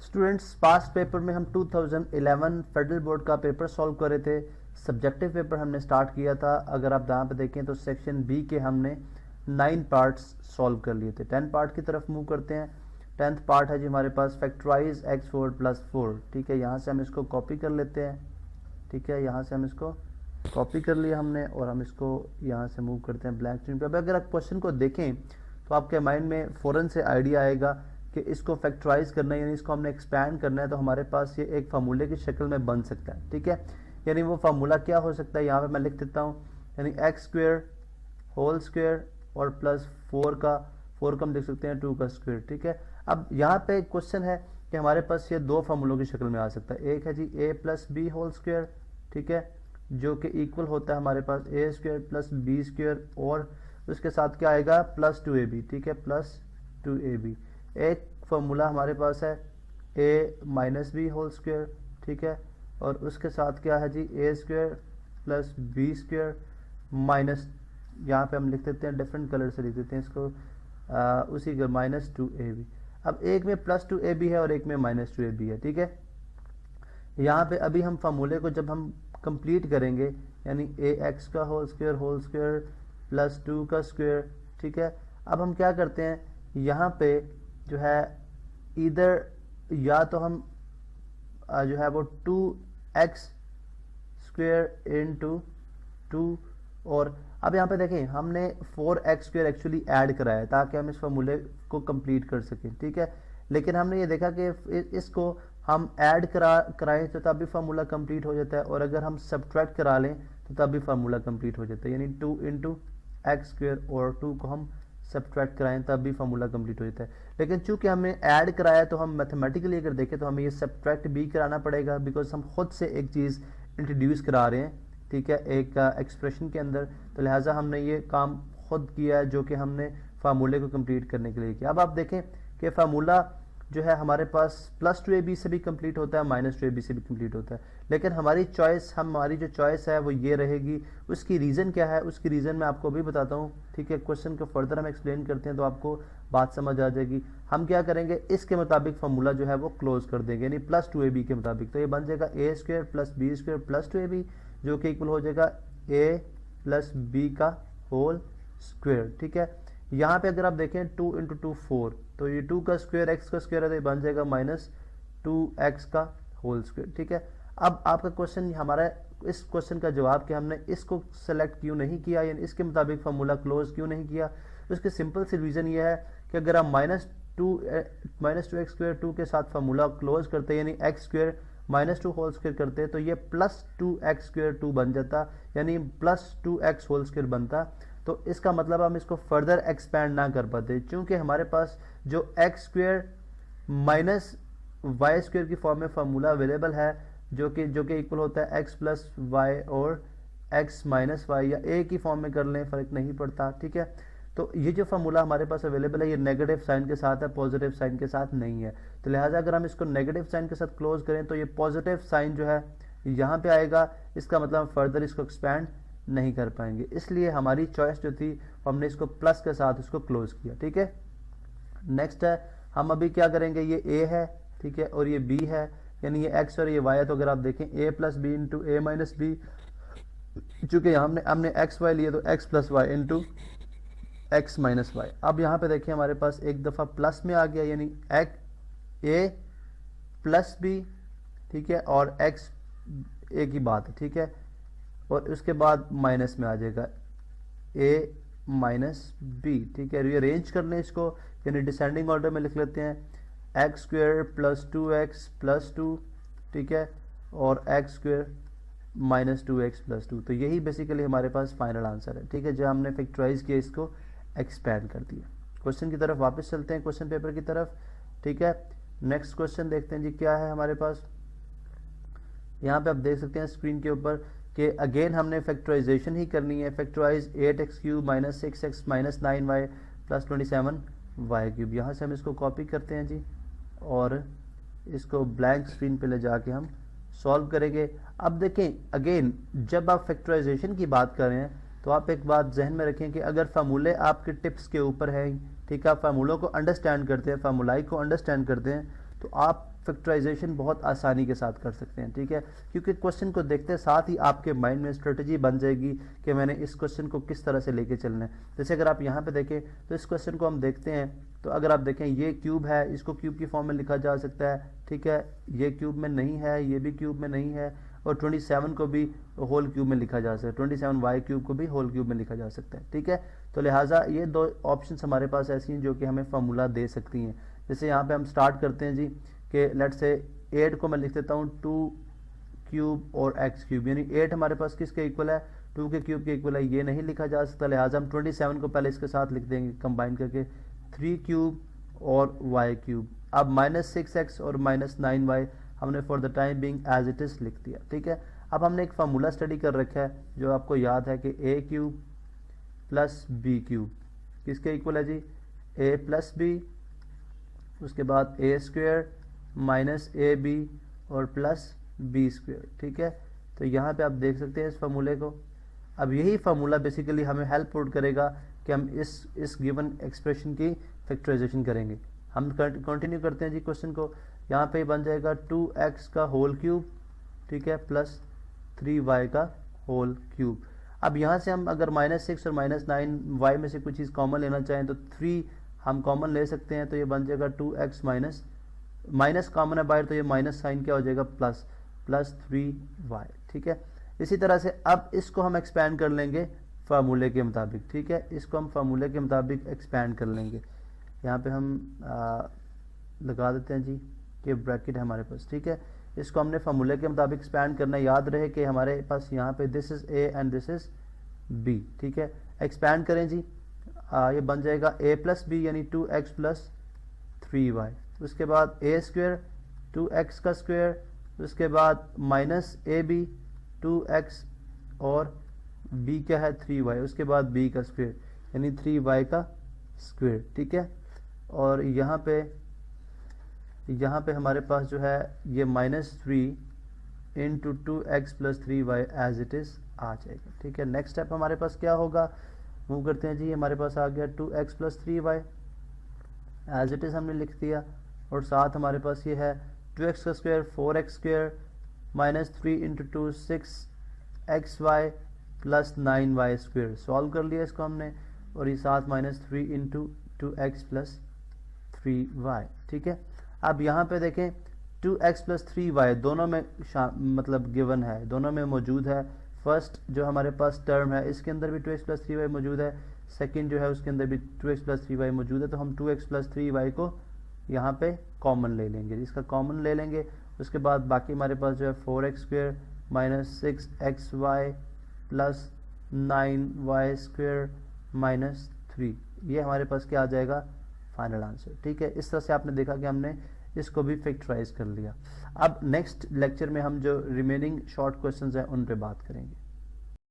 Students, past paper में हम 2011 federal board का पेपर सॉल्व कर रहे थे। सब्जेक्टिव पेपर हमने स्टार्ट किया था। अगर आप यहाँ पे देखें तो सेक्शन बी के हमने 9 पार्ट्स सॉल्व कर लिए थे। 10 पार्ट की तरफ मूव करते हैं। 10th पार्ट है जी हमारे पास फैक्टराइज x4 + 4। ठीक है, यहाँ से हम इसको कॉपी कर लेते हैं। ठीक है, यहाँ से हम इसको कॉपी कर लिया हमने और हम इसको यहाँ से मूव करते हैं ब्लैंक स्क्रीन पे। अब अगर आप क्वेश्चन को देखें तो आपके माइंड में फ़ौरन से आइडिया आएगा कि इसको फैक्टराइज करना है, यानी इसको हमने एक्सपैंड करना है, तो हमारे पास ये एक फार्मूले की शक्ल में बन सकता है। ठीक है, यानी वो फार्मूला क्या हो सकता है, यहाँ पे मैं लिख देता हूँ, यानी x² होल स्क्वायर और +4 का हम लिख सकते हैं 2 का स्क्वायर। ठीक है, अब यहाँ पे क्वेश्चन है कि हमारे पास ये दो फार्मूलों की शक्ल में आ सकता है। एक है जी a + b होल स्क्वायर, ठीक है, जो कि इक्वल होता है हमारे पास a² + b² और उसके साथ क्या आएगा +2ab। ठीक है, +2ab। एक फार्मूला हमारे पास है a - b होल स्क्वायर। ठीक है, और उसके साथ क्या है जी a² + b² माइनस, यहाँ पे हम लिख देते हैं डिफरेंट कलर से लिख देते हैं इसको, उसी का -2ab। अब एक में +2ab है और एक में -2ab है। ठीक है, यहाँ पे अभी हम फार्मूले को जब हम कंप्लीट करेंगे, यानी ax का होल स्क्वायर +2 का स्क्वायर। ठीक है, अब हम क्या करते हैं, यहाँ पे जो है इधर या तो हम जो है वो 2x² × 2, और अब यहाँ पे देखें हमने 4x² एक्चुअली ऐड कराया ताकि हम इस फार्मूले को कंप्लीट कर सकें। ठीक है, लेकिन हमने ये देखा कि इसको हम ऐड कराएं तो तब भी फार्मूला कंप्लीट हो जाता है, और अगर हम सब्ट्रैक्ट करा लें तो तब भी फार्मूला कंप्लीट हो जाता है, यानी 2 × x² और 2 को हम सब्ट्रैक्ट कराएं तब भी फार्मूला कंप्लीट हो जाता है। लेकिन चूंकि हमने ऐड कराया तो हम मैथमेटिकली अगर देखें तो हमें ये सब्ट्रैक्ट भी कराना पड़ेगा, बिकॉज हम खुद से एक चीज़ इंट्रोड्यूस करा रहे हैं। ठीक है, एक एक्सप्रेशन के अंदर, तो लिहाजा हमने ये काम खुद किया है जो कि हमने फार्मूले को कंप्लीट करने के लिए किया। अब आप देखें कि फार्मूला जो है हमारे पास +2ab से भी कंप्लीट होता है, -2ab से भी कंप्लीट होता है, लेकिन हमारी जो चॉइस है वो ये रहेगी। उसकी रीज़न क्या है, उसकी रीज़न मैं आपको अभी बताता हूँ। ठीक है, क्वेश्चन को फर्दर हम एक्सप्लेन करते हैं तो आपको बात समझ आ जाएगी। हम क्या करेंगे, इसके मुताबिक फार्मूला जो है वो क्लोज कर देंगे, यानी +2ab के मुताबिक। तो ये बन जाएगा a² + b² +2ab, जो कि इक्वल हो जाएगा a + b का होल स्क्वायर। ठीक है, यहाँ पे अगर आप देखें 2 × 2 4, तो ये 2 का स्क्वायर x का स्क्वायर है तो ये बन जाएगा -2x का होल स्क्वायर। ठीक है, अब आपका क्वेश्चन, हमारा इस क्वेश्चन का जवाब कि हमने इसको सेलेक्ट क्यों नहीं किया, यानी इसके मुताबिक फार्मूला क्लोज क्यों नहीं किया, उसके सिंपल सी रीज़न ये है कि अगर हम -2x² 2 के साथ फार्मूला क्लोज करते यानी x² -2 होल स्क्वायर करते तो ये +2x² 2 बन जाता, यानी +2x होल स्क्वायर बनता। तो इसका मतलब हम इसको फर्दर एक्सपैंड ना कर पाते, क्योंकि हमारे पास जो x² - y² की फॉर्म में फार्मूला अवेलेबल है, जो कि इक्वल होता है x + y और x - y, या a की फॉर्म में कर लें, फ़र्क नहीं पड़ता। ठीक है, तो ये जो फार्मूला हमारे पास अवेलेबल है ये नेगेटिव साइन के साथ है, पॉजिटिव साइन के साथ नहीं है। तो लिहाजा अगर हम इसको नेगेटिव साइन के साथ क्लोज करें तो ये पॉजिटिव साइन जो है यहाँ पे आएगा, इसका मतलब हम फर्दर इसको एक्सपैंड नहीं कर पाएंगे। इसलिए हमारी चॉइस जो थी हमने इसको प्लस के साथ इसको क्लोज किया। ठीक है, नेक्स्ट है, हम अभी क्या करेंगे, ये a है, ठीक है, और ये b है, यानी ये x और ये y है। तो अगर आप देखें a + b × a - b, चूँकि हमने x y लिए तो x + y × x - y। अब यहाँ पे देखिए हमारे पास एक दफ़ा प्लस में आ गया, यानी a + b, ठीक है, और x a की बात है। ठीक है, और उसके बाद माइनस में आ जाएगा a - b। ठीक है, रीअरेंज कर लें इसको, यानी डिसेंडिंग ऑर्डर में लिख लेते हैं x² + 2x + 2, ठीक है, और x² - 2x + 2। तो यही बेसिकली हमारे पास फाइनल आंसर है। ठीक है, जो हमने फैक्टराइज किया इसको एक्सपैंड कर दिया। क्वेश्चन की तरफ वापस चलते हैं, क्वेश्चन पेपर की तरफ। ठीक है, नेक्स्ट क्वेश्चन देखते हैं जी क्या है हमारे पास। यहाँ पे आप देख सकते हैं स्क्रीन के ऊपर कि अगेन हमने फैक्टराइजेशन ही करनी है। Factorise 8x³ - 6x - 9y + 27y³। यहाँ से हम इसको कॉपी करते हैं जी और इसको ब्लैंक स्क्रीन पे ले जाके हम सॉल्व करेंगे। अब देखें अगेन जब आप फैक्टराइजेशन की बात कर रहे हैं तो आप एक बात जहन में रखें कि अगर फार्मूले आपके टिप्स के ऊपर है, ठीक है, आप फार्मूलों को अंडरस्टैंड करते हैं, फार्मूलाई को अंडरस्टैंड करते हैं, तो आप फैक्टराइजेशन बहुत आसानी के साथ कर सकते हैं, ठीक है, क्योंकि क्वेश्चन को देखते साथ ही आपके माइंड में स्ट्रेटजी बन जाएगी कि मैंने इस क्वेश्चन को किस तरह से लेके चलना है। जैसे अगर आप यहाँ पे देखें तो इस क्वेश्चन को हम देखते हैं, तो अगर आप देखें ये क्यूब है, इसको क्यूब की फॉर्म में लिखा जा सकता है, ठीक है, ये क्यूब में नहीं है, ये भी क्यूब में नहीं है, और 27 को भी होल क्यूब में लिखा जा सकता है, 27y क्यूब को भी होल क्यूब में लिखा जा सकता है, ठीक है। तो लिहाजा ये दो ऑप्शंस हमारे पास ऐसी हैं जो कि हमें फार्मूला दे सकती हैं। जैसे यहाँ पे हम स्टार्ट करते हैं जी कि लेट से 8 को मैं लिख देता हूँ 2 क्यूब और x क्यूब, यानी 8 हमारे पास किसके इक्वल है, 2 के क्यूब के इक्वल है, ये नहीं लिखा जा सकता, लिहाजा हम 27 को पहले इसके साथ लिख देंगे कंबाइन करके 3 क्यूब और y क्यूब। अब -6x और -9y हमने for the time being as it is लिख दिया, ठीक है। अब हमने एक फार्मूला स्टडी कर रखा है जो आपको याद है कि a cube plus b cube किसके इक्वल है जी, a प्लस b, उसके बाद a square minus A B और प्लस बी स्क्वेयर, ठीक है। तो यहाँ पे आप देख सकते हैं इस फार्मूले को। अब यही फार्मूला बेसिकली हमें हेल्प आउट करेगा कि हम इस गिवन एक्सप्रेशन की फैक्टराइजेशन करेंगे। हम कंटिन्यू करते हैं जी क्वेश्चन को। यहाँ पे बन जाएगा 2x का होल क्यूब, ठीक है, प्लस 3y का होल क्यूब। अब यहाँ से हम अगर -6 और -9y में से कुछ चीज़ कॉमन लेना चाहें तो 3 हम कॉमन ले सकते हैं, तो ये बन जाएगा 2x माइनस कॉमन है बाहर, तो ये माइनस साइन क्या हो जाएगा, प्लस 3y, ठीक है। इसी तरह से अब इसको हम एक्सपैंड कर लेंगे फार्मूले के मुताबिक, ठीक है, इसको हम फार्मूले के मुताबिक एक्सपैंड कर लेंगे। यहाँ पे हम लगा देते हैं जी कि ब्रैकेट है हमारे पास, ठीक है। इसको हमने फार्मूले के मुताबिक एक्सपैंड करना, याद रहे कि हमारे पास यहाँ पे this is a and this is b, ठीक है। एक्सपैंड करें जी, ये बन जाएगा a प्लस बी यानी 2x प्लस 3y, उसके बाद a स्क्वेयर 2x का स्क्वेयर, उसके बाद माइनस ए बी 2x और b क्या है 3y, उसके बाद b का स्क्वेयर यानी 3y का स्क्वेयर, ठीक है। और यहाँ पे हमारे पास जो है ये -3 into 2x plus 3y as it is आ जाएगा, ठीक है। नेक्स्ट स्टेप हमारे पास क्या होगा, मूव करते हैं जी। हमारे पास आ गया 2x plus 3y as it is हमने लिख दिया, और साथ हमारे पास ये है 2x का square 4x square -3 into 2 6xy plus 9y square, solve कर लिया इसको हमने, और ये साथ -3 इंटू 2x प्लस 3y, ठीक है। अब यहाँ पे देखें 2x प्लस 3y दोनों में मतलब गिवन है, दोनों में मौजूद है। फर्स्ट जो हमारे पास टर्म है इसके अंदर भी 2x प्लस 3y मौजूद है, सेकंड जो है उसके अंदर भी 2x प्लस 3y मौजूद है, तो हम 2x प्लस 3y को यहाँ पे कॉमन ले लेंगे, इसका कॉमन ले लेंगे। उसके बाद बाकी हमारे पास जो है 4x square minus 6xy plus 9y square minus 3, ये हमारे पास क्या आ जाएगा, फाइनल आंसर, ठीक है। इस तरह से आपने देखा कि हमने इसको भी फैक्टराइज कर लिया। अब नेक्स्ट लेक्चर में हम जो रिमेनिंग शॉर्ट क्वेश्चंस हैं उन पे बात करेंगे।